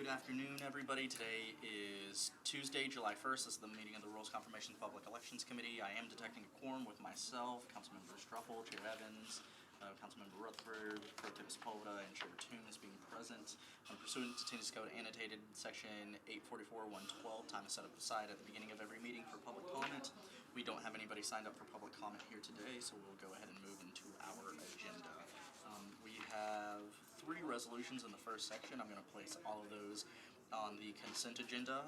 afternoon, everybody. Today is Tuesday, July 1st. This is the meeting of the Rules Confirmation Public Elections Committee. I am detecting a quorum with myself, Councilmember Struffel, Chair Evans, Councilmember Rutherford, Pro Tem Sepulveda, and Chair Toons being present. Pursuant to Tennessee Code Annotated Section 844-112, time is set up aside at the beginning of every meeting for public comment. We don't have anybody signed up for public comment here today, so we'll go ahead and move into our agenda. We have 3 resolutions in the first section. I'm going to place all of those on the consent agenda.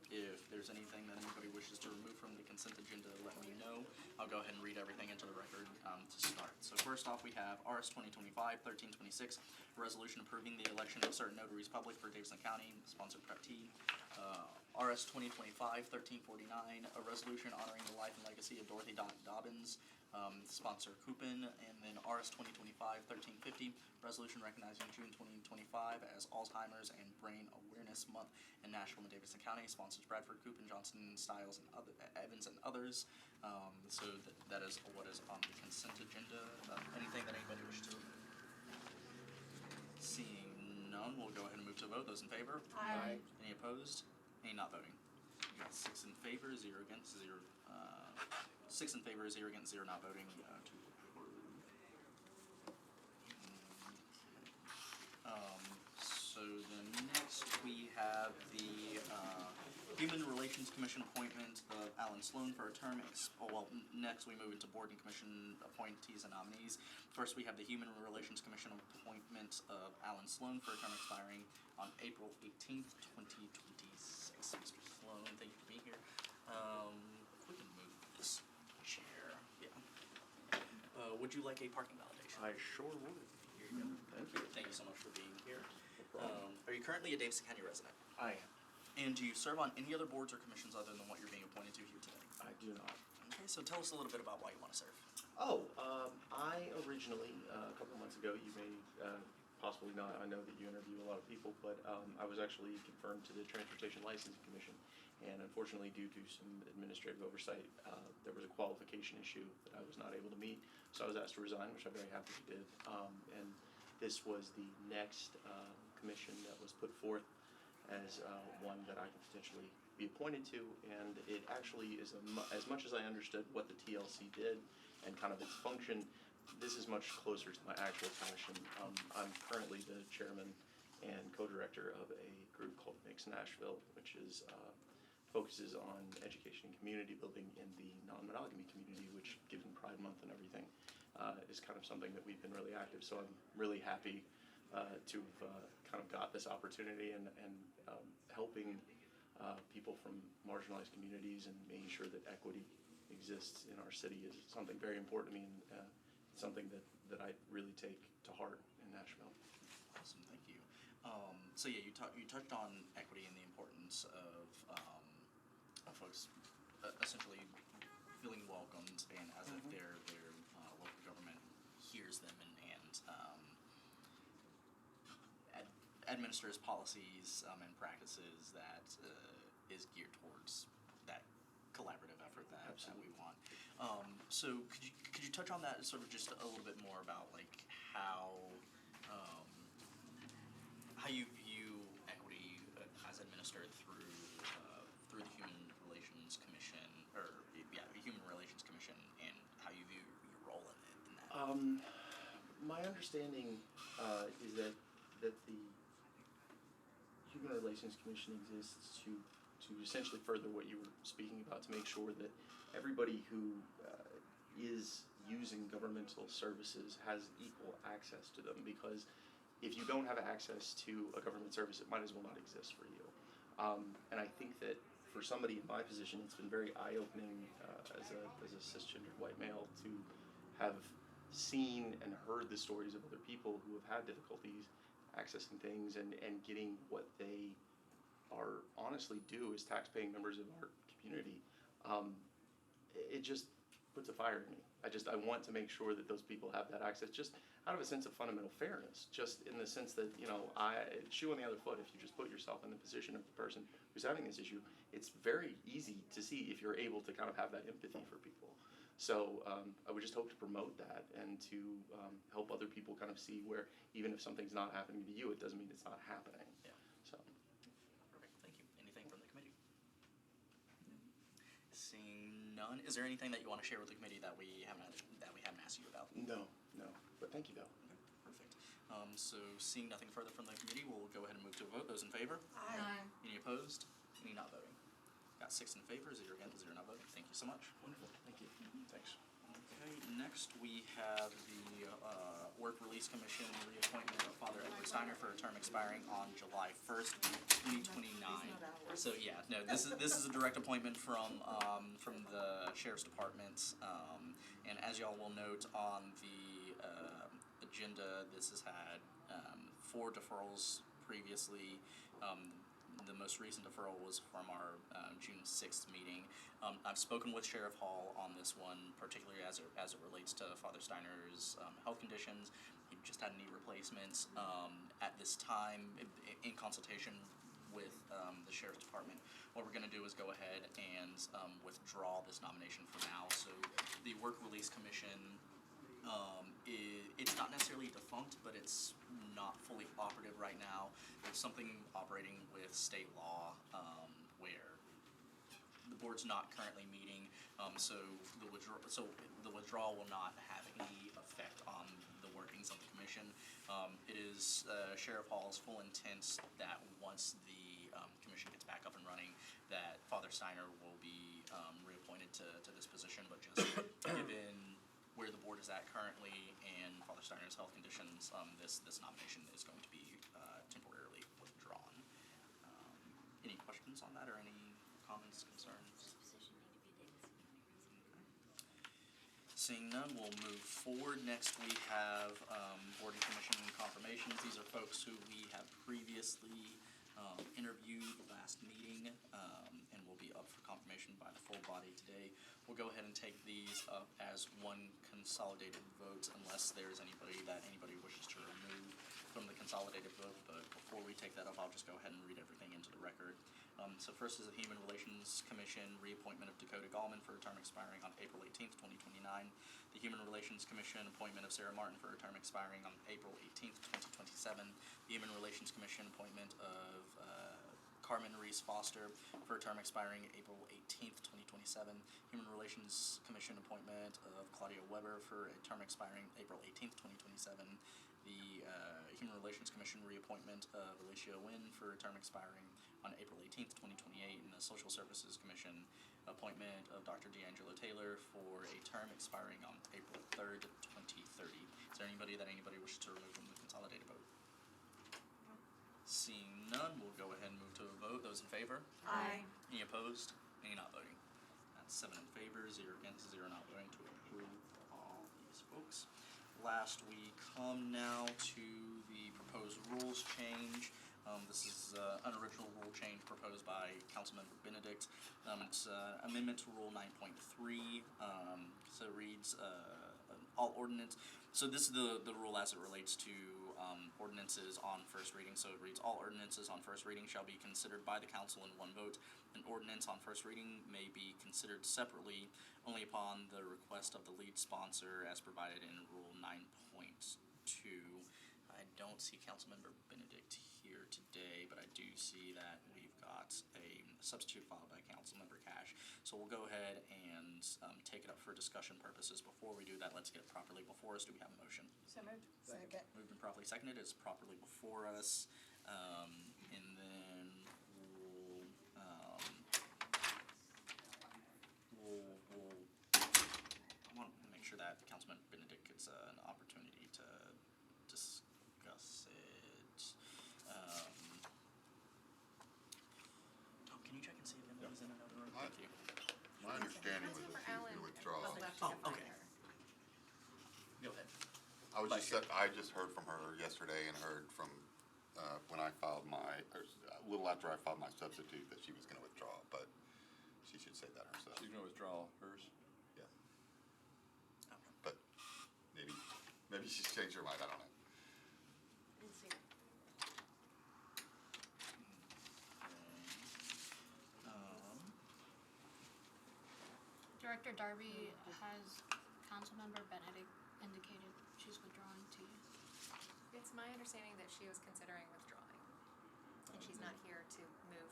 If there's anything that anybody wishes to remove from the consent agenda, let me know. I'll go ahead and read everything into the record to start. So first off, we have RS 2025-1326, a resolution approving the election of certain notaries public for Davidson County, sponsored Prep T. RS 2025-1349, a resolution honoring the life and legacy of Dorothy Dobbins, sponsor Coupin, and then RS 2025-1350, resolution recognizing June 2025 as Alzheimer's and Brain Awareness Month in Nashville and Davidson County, sponsors Bradford, Coupin, Johnson, Stiles, and Evans, and others. So that is what is on the consent agenda. Anything that anybody wishes to remove? Seeing none, we'll go ahead and move to a vote. Those in favor? Aye. Any opposed? Any not voting? You got 6 in favor, 0 against, 0. 6 in favor, 0 against, 0 not voting to approve. So then next we have the Human Relations Commission appointment of Alan Sloan for a term. Next we move into board and commission appointees and nominees. First we have the Human Relations Commission appointment of Alan Sloan for a term expiring on April 18th, 2026. Mr. Sloan, thank you for being here. We can move this chair. Yeah. Would you like a parking validation? I sure would. Here you go. Thank you. Thank you so much for being here. No problem. Are you currently a Davidson County resident? I am. And do you serve on any other boards or commissions other than what you're being appointed to here today? I do not. Okay, so tell us a little bit about why you want to serve. I originally, a couple of months ago, you may possibly not, I know that you interview a lot of people, but I was actually confirmed to the Transportation Licensing Commission, and unfortunately due to some administrative oversight, there was a qualification issue that I was not able to meet, so I was asked to resign, which I'm very happy to did, and this was the next commission that was put forth as one that I could potentially be appointed to, and it actually is, as much as I understood what the TLC did and kind of its function, this is much closer to my actual passion. I'm currently the chairman and co-director of a group called Mix Nashville, which is focuses on education and community building in the non-monogamy community, which, given Pride Month and everything, is kind of something that we've been really active. So I'm really happy to have kind of got this opportunity and helping people from marginalized communities and making sure that equity exists in our city is something very important to me, and something that I really take to heart in Nashville. Awesome, thank you. So yeah, you touched on equity and the importance of folks essentially feeling welcomed and as if their local government hears them and administers policies and practices that is geared towards that collaborative effort that we want. So could you touch on that sort of just a little bit more about like how you view equity as administered through the Human Relations Commission, or the Human Relations Commission, and how you view your role in that? My understanding is that the Human Relations Commission exists to essentially further what you were speaking about, to make sure that everybody who is using governmental services has equal access to them, because if you don't have access to a government service, it might as well not exist for you. And I think that for somebody in my position, it's been very eye-opening as a cisgendered white male to have seen and heard the stories of other people who have had difficulties accessing things and getting what they are honestly due as tax-paying members of our community. It just puts a fire in me. I want to make sure that those people have that access, just out of a sense of fundamental fairness, just in the sense that, shoe on the other foot, if you just put yourself in the position of the person who's having this issue, it's very easy to see if you're able to kind of have that empathy for people. So I would just hope to promote that and to help other people kind of see where even if something's not happening to you, it doesn't mean it's not happening. Yeah. So. Seeing none, is there anything that you want to share with the committee that we haven't asked you about? No, but thank you though. Okay, perfect. So seeing nothing further from the committee, we'll go ahead and move to a vote. Those in favor? Aye. Any opposed? Any not voting? Got 6 in favor, 0 against, 0 not voting. Thank you so much. Wonderful, thank you. Thanks. Okay, next we have the Work Release Commission reappointment of Father Edward Steiner for a term expiring on July 1st, 2029. So yeah, no, this is a direct appointment from the Sheriff's Department. And as y'all will note on the agenda, this has had 4 deferrals previously. The most recent deferral was from our June 6th meeting. I've spoken with Sheriff Hall on this one, particularly as it relates to Father Steiner's health conditions. He just had knee replacements. At this time, in consultation with the Sheriff's Department, what we're going to do is go ahead and withdraw this nomination for now. So the Work Release Commission, it's not necessarily defunct, but it's not fully operative right now. There's something operating with state law where the board's not currently meeting, so the withdrawal will not have any effect on the workings of the commission. It is Sheriff Hall's full intent that once the commission gets back up and running, that Father Steiner will be reappointed to this position, but just given where the board is at currently and Father Steiner's health conditions, this nomination is going to be temporarily withdrawn. Any questions on that or any comments, concerns? Seeing none, we'll move forward. Next we have board and commission confirmations. These are folks who we have previously interviewed last meeting and will be up for confirmation by the full body today. We'll go ahead and take these up as one consolidated vote unless there's anybody wishes to remove from the consolidated vote. But before we take that up, I'll just go ahead and read everything into the record. So first is the Human Relations Commission reappointment of Dakota Gallman for a term expiring on April 18th, 2029. The Human Relations Commission appointment of Sarah Martin for a term expiring on April 18th, 2027. The Human Relations Commission appointment of Carmen Reese Foster for a term expiring April 18th, 2027. Human Relations Commission appointment of Claudia Weber for a term expiring April 18th, 2027. The Human Relations Commission reappointment of Alicia Wynn for a term expiring on April 18th, 2028. And the Social Services Commission appointment of Dr. D'Angelo Taylor for a term expiring on April 3rd, 2030. Is there anybody wishes to remove from the consolidated vote? Seeing none, we'll go ahead and move to a vote. Those in favor? Aye. Any opposed? Any not voting? That's 7 in favor, 0 against, 0 not voting to approve all these folks. Last, we come now to the proposed rules change. This is an original rule change proposed by Councilmember Benedict. It's amendment to Rule 9.3. So it reads all ordinance. So this is the rule as it relates to ordinances on first reading. So it reads, all ordinances on first reading shall be considered by the council in one vote. An ordinance on first reading may be considered separately only upon the request of the lead sponsor as provided in Rule 9.2. I don't see Councilmember Benedict here today, but I do see that we've got a substitute filed by Councilmember Cash. So we'll go ahead and take it up for discussion purposes. Before we do that, let's get it properly before us. Do we have a motion? So moved. Second. Moved and properly seconded. It's properly before us. And then I want to make sure that Councilman Benedict gets an opportunity to discuss it. Tom, can you check and see if anybody's in another room? Thank you. My understanding was that she was going to withdraw. Oh, okay. Go ahead. I just heard from her yesterday and heard from, when I filed a little after I filed my substitute that she was going to withdraw, but she should say that herself. She's gonna withdraw hers? Yeah, Okay. but maybe she's changed her mind, I don't know. Director Darby has Councilmember Benedict indicated she's withdrawing to you. It's my understanding that she was considering withdrawing, and she's not here to move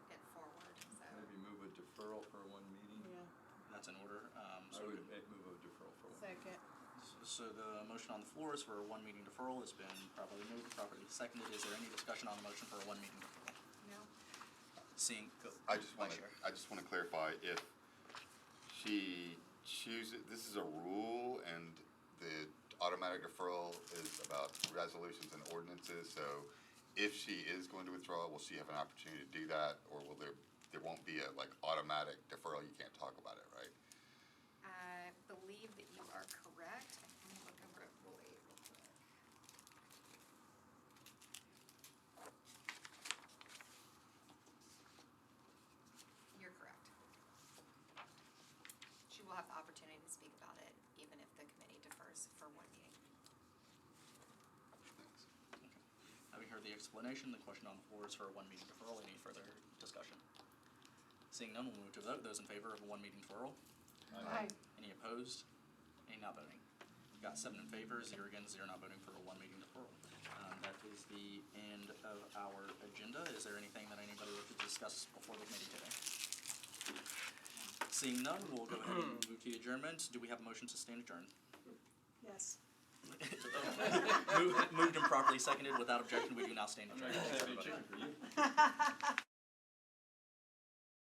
it forward, so. Maybe move a deferral for one meeting? Yeah. that's in order. I So would move a deferral for one. Second. So the motion on the floor is for a one meeting deferral. It's been properly moved, properly seconded. Is there any discussion on the motion for a one meeting deferral? No. Seeing, go. I just Vice wanna, Chair. I just wanna clarify, if she chooses, this is a rule, and the automatic deferral is about resolutions and ordinances, so if she is going to withdraw, will she have an opportunity to do that, or will there won't be a, like, automatic deferral, you can't talk about it, right? I believe that you are correct. I'm gonna look over it really real quick. You're correct. She will have the opportunity to speak about it, even if the committee defers for one meeting. Thanks. Having heard the explanation, the question on the floor is for a one meeting deferral. Any further discussion? Seeing none, we'll move to vote. Those in favor of a one meeting deferral? Aye. Any opposed? Any not voting? We've got 7 in favor, 0 against, 0 not voting for a one meeting deferral. That is the end of our agenda. Is there anything that anybody would like to discuss before the committee today? Seeing none, we'll go ahead and move to adjournment. Do we have a motion to stand adjourned? Yes. Moved and properly seconded. Without objection, we do now stand adjourned. I'm not gonna have any chicken for you.